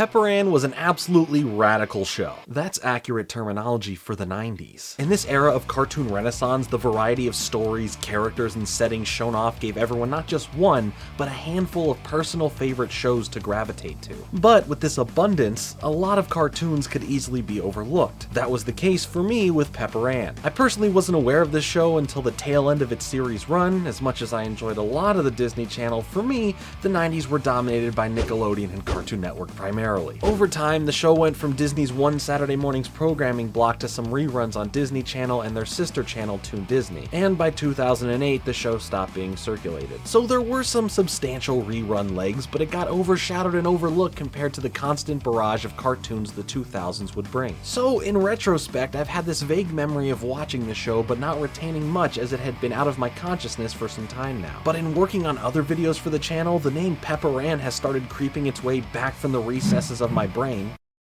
Pepper Ann was an absolutely radical show. That's accurate terminology for the 90s. In this era of cartoon renaissance, the variety of stories, characters, and settings shown off gave everyone not just one, but a handful of personal favorite shows to gravitate to. But with this abundance, a lot of cartoons could easily be overlooked. That was the case for me with Pepper Ann. I personally wasn't aware of this show until the tail end of its series run. As much as I enjoyed a lot of the Disney Channel, for me, the 90s were dominated by Nickelodeon and Cartoon Network primarily. Over time, the show went from Disney's one Saturday morning's programming block to some reruns on Disney Channel and their sister channel Toon Disney, and by 2008 the show stopped being circulated. So there were some substantial rerun legs, but it got overshadowed and overlooked compared to the constant barrage of cartoons the 2000s would bring. So in retrospect, I've had this vague memory of watching the show but not retaining much, as it had been out of my consciousness for some time now. But in working on other videos for the channel, the name Pepper Ann has started creeping its way back from the recesses of my brain.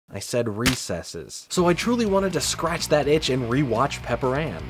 I said recesses. So I truly wanted to scratch that itch and rewatch Pepper Ann.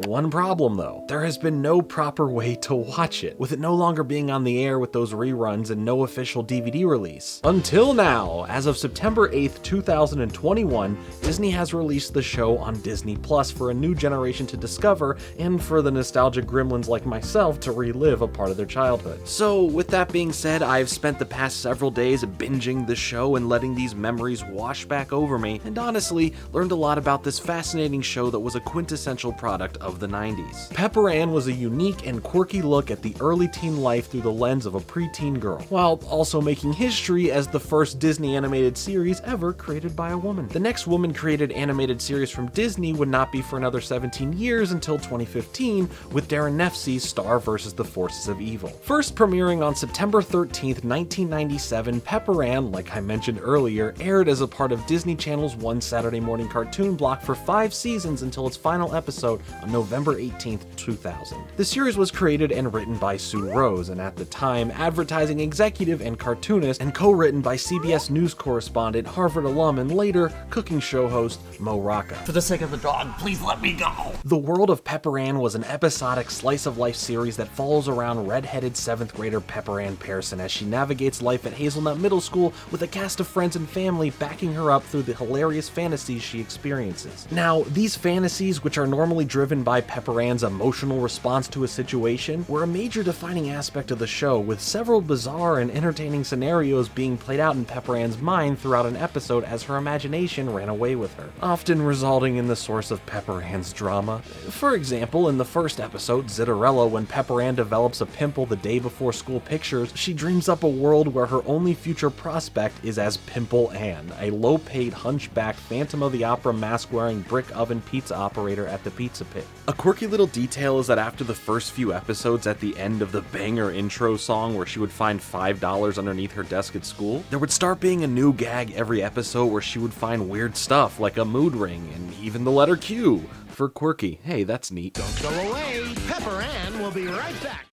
One problem though, there has been no proper way to watch it, with it no longer being on the air with those reruns and no official DVD release. Until now, as of September 8th, 2021, Disney has released the show on Disney Plus for a new generation to discover, and for the nostalgic gremlins like myself to relive a part of their childhood. So with that being said, I've spent the past several days binging the show and letting these memories wash back over me, and honestly learned a lot about this fascinating show that was a quintessential product of the 90s. Pepper Ann was a unique and quirky look at the early teen life through the lens of a preteen girl, while also making history as the first Disney animated series ever created by a woman. The next woman-created animated series from Disney would not be for another 17 years until 2015, with Darren Nefsey's Star vs. the Forces of Evil. First premiering on September 13th, 1997, Pepper Ann, like I mentioned earlier, aired as a part of Disney Channel's one Saturday morning cartoon block for 5 seasons until its final episode on November 18th, 2000. The series was created and written by Sue Rose, and at the time, advertising executive and cartoonist, and co-written by CBS News correspondent, Harvard alum, and later cooking show host Mo Rocca. For the sake of the dog, please let me go! The World of Pepper Ann was an episodic slice-of-life series that follows around red-headed 7th grader Pepper Ann Pearson as she navigates life at Hazelnut Middle School with a cast of friends and family backing her up through the hilarious fantasies she experiences. Now, these fantasies, which are normally driven by Pepper Ann's emotional response to a situation, were a major defining aspect of the show, with several bizarre and entertaining scenarios being played out in Pepper Ann's mind throughout an episode as her imagination ran away with her, often resulting in the source of Pepper Ann's drama. For example, in the first episode, Zitterella, when Pepper Ann develops a pimple the day before school pictures, she dreams up a world where her only future prospect is as Pimple Ann, a low-paid, hunchbacked Phantom of the Opera mask-wearing brick oven pizza operator at the Pizza Pit. A quirky little detail is that after the first few episodes, at the end of the banger intro song where she would find $5 underneath her desk at school, there would start being a new gag every episode where she would find weird stuff like a mood ring and even the letter Q for quirky. Hey, that's neat. Don't go away. Pepper Ann will be right back.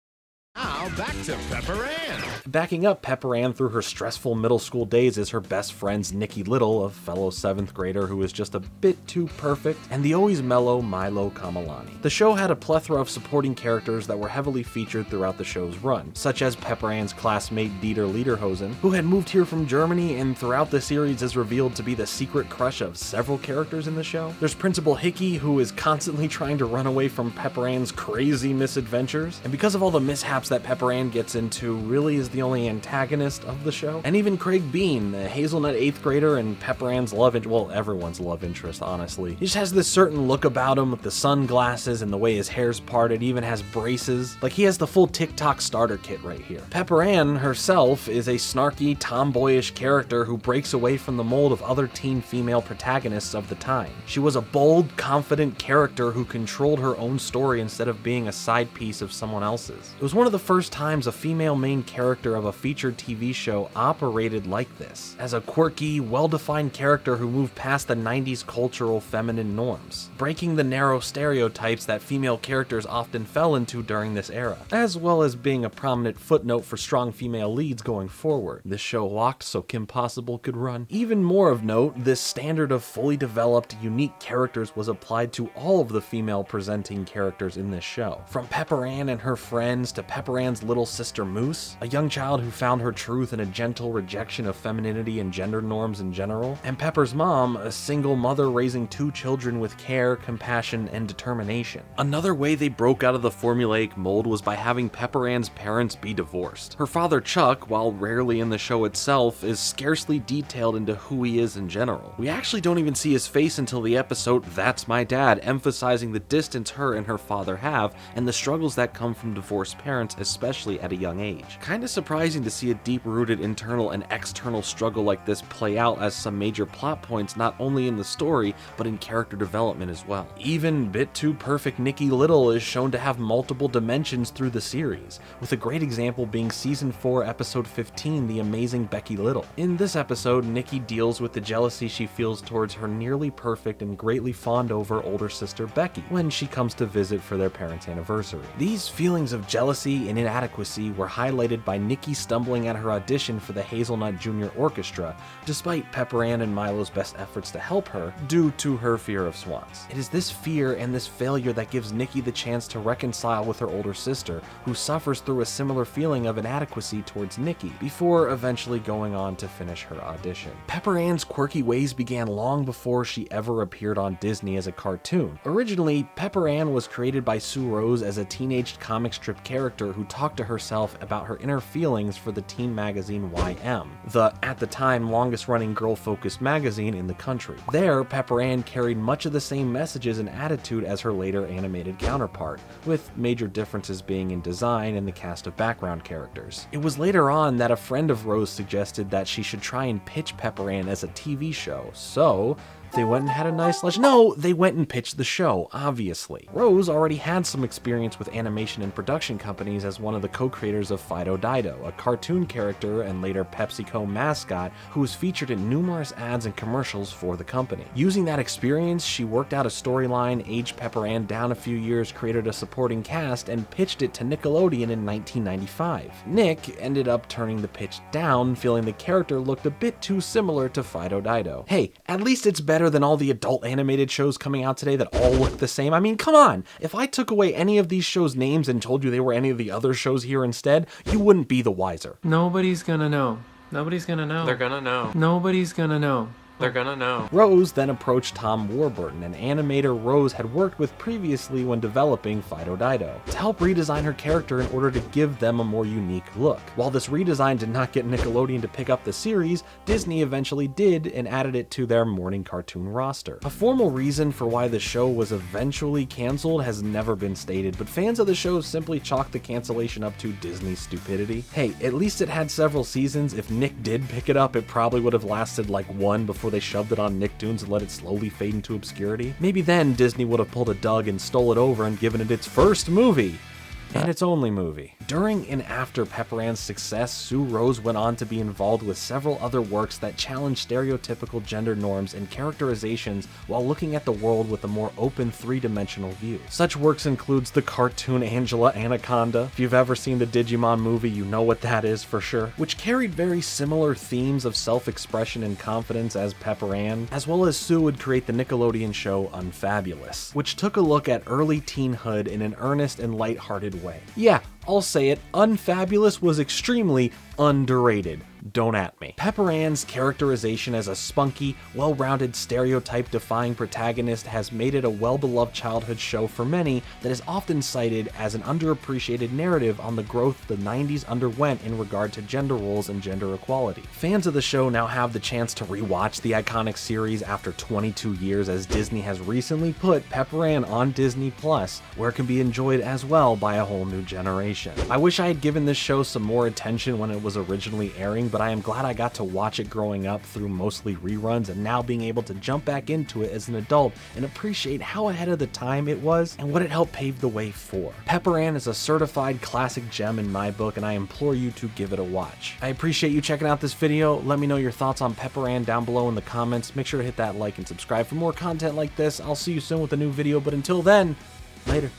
Now, back to Pepper Ann. Backing up Pepper Ann through her stressful middle school days is her best friend's Nikki Little, a fellow 7th grader who is just a bit too perfect, and the always mellow Milo Kamalani. The show had a plethora of supporting characters that were heavily featured throughout the show's run, such as Pepper Ann's classmate Dieter Lederhosen, who had moved here from Germany and throughout the series is revealed to be the secret crush of several characters in the show. There's Principal Hickey, who is constantly trying to run away from Pepper Ann's crazy misadventures, and because of all the mishaps that Pepper Ann gets into, really is the only antagonist of the show. And even Craig Bean, the hazelnut 8th grader and Pepper Ann's everyone's love interest, honestly. He just has this certain look about him with the sunglasses and the way his hair's parted, even has braces. Like he has the full TikTok starter kit right here. Pepper Ann herself is a snarky, tomboyish character who breaks away from the mold of other teen female protagonists of the time. She was a bold, confident character who controlled her own story instead of being a side piece of someone else's. It was one of the first times a female main character of a featured TV show operated like this, as a quirky, well-defined character who moved past the 90s cultural feminine norms, breaking the narrow stereotypes that female characters often fell into during this era, as well as being a prominent footnote for strong female leads going forward. This show walked so Kim Possible could run. Even more of note, this standard of fully developed, unique characters was applied to all of the female presenting characters in this show, from Pepper Ann and her friends to Pepper Ann's little sister Moose, a young child who found her truth in a gentle rejection of femininity and gender norms in general, and Pepper's mom, a single mother raising 2 children with care, compassion, and determination. Another way they broke out of the formulaic mold was by having Pepper Ann's parents be divorced. Her father Chuck, while rarely in the show itself, is scarcely detailed into who he is in general. We actually don't even see his face until the episode That's My Dad, emphasizing the distance her and her father have and the struggles that come from divorced parents, especially at a young age. Kinda surprising to see a deep-rooted internal and external struggle like this play out as some major plot points not only in the story, but in character development as well. Even bit too perfect Nikki Little is shown to have multiple dimensions through the series, with a great example being Season 4, Episode 15, The Amazing Becky Little. In this episode, Nikki deals with the jealousy she feels towards her nearly perfect and greatly fawned over older sister Becky when she comes to visit for their parents' anniversary. These feelings of jealousy and inadequacy were highlighted by Nikki stumbling at her audition for the Hazelnut Jr. Orchestra, despite Pepper Ann and Milo's best efforts to help her, due to her fear of swans. It is this fear and this failure that gives Nikki the chance to reconcile with her older sister, who suffers through a similar feeling of inadequacy towards Nikki, before eventually going on to finish her audition. Pepper Ann's quirky ways began long before she ever appeared on Disney as a cartoon. Originally, Pepper Ann was created by Sue Rose as a teenage comic strip character who talked to herself about her inner feelings for the teen magazine YM, the, at the time, longest-running girl-focused magazine in the country. There, Pepper Ann carried much of the same messages and attitude as her later animated counterpart, with major differences being in design and the cast of background characters. It was later on that a friend of Rose suggested that she should try and pitch Pepper Ann as a TV show, so they went and had a nice lunch. No, they went and pitched the show, obviously. Rose already had some experience with animation and production companies as one of the co-creators of Fido Dido, a cartoon character and later PepsiCo mascot who was featured in numerous ads and commercials for the company. Using that experience, she worked out a storyline, aged Pepper Ann down a few years, created a supporting cast, and pitched it to Nickelodeon in 1995. Nick ended up turning the pitch down, feeling the character looked a bit too similar to Fido Dido. Hey, at least it's better than all the adult animated shows coming out today that all look the same. I mean, come on. If I took away any of these shows' names and told you they were any of the other shows here instead, you wouldn't be the wiser. Nobody's gonna know. Nobody's gonna know. They're gonna know. Nobody's gonna know. They're gonna know. Rose then approached Tom Warburton, an animator Rose had worked with previously when developing Fido Dido, to help redesign her character in order to give them a more unique look. While this redesign did not get Nickelodeon to pick up the series, Disney eventually did and added it to their morning cartoon roster. A formal reason for why the show was eventually canceled has never been stated, but fans of the show simply chalked the cancellation up to Disney's stupidity. Hey, at least it had several seasons. If Nick did pick it up, it probably would have lasted like one before they shoved it on Nicktoons and let it slowly fade into obscurity. Maybe then Disney would have pulled a Doug and stole it over and given it its first movie. And its only movie. During and after Pepper Ann's success, Sue Rose went on to be involved with several other works that challenged stereotypical gender norms and characterizations while looking at the world with a more open three-dimensional view. Such works includes the cartoon Angela Anaconda. If you've ever seen the Digimon movie, you know what that is for sure, which carried very similar themes of self-expression and confidence as Pepper Ann, as well as Sue would create the Nickelodeon show Unfabulous, which took a look at early teenhood in an earnest and lighthearted way. Yeah, I'll say it, Unfabulous was extremely underrated. Don't at me. Pepper Ann's characterization as a spunky, well-rounded, stereotype-defying protagonist has made it a well-beloved childhood show for many that is often cited as an underappreciated narrative on the growth the 90s underwent in regard to gender roles and gender equality. Fans of the show now have the chance to rewatch the iconic series after 22 years, as Disney has recently put Pepper Ann on Disney+, where it can be enjoyed as well by a whole new generation. I wish I had given this show some more attention when it was originally airing, but I am glad I got to watch it growing up through mostly reruns and now being able to jump back into it as an adult and appreciate how ahead of the time it was and what it helped pave the way for. Pepper Ann is a certified classic gem in my book, and I implore you to give it a watch. I appreciate you checking out this video. Let me know your thoughts on Pepper Ann down below in the comments. Make sure to hit that like and subscribe for more content like this. I'll see you soon with a new video, but until then, later.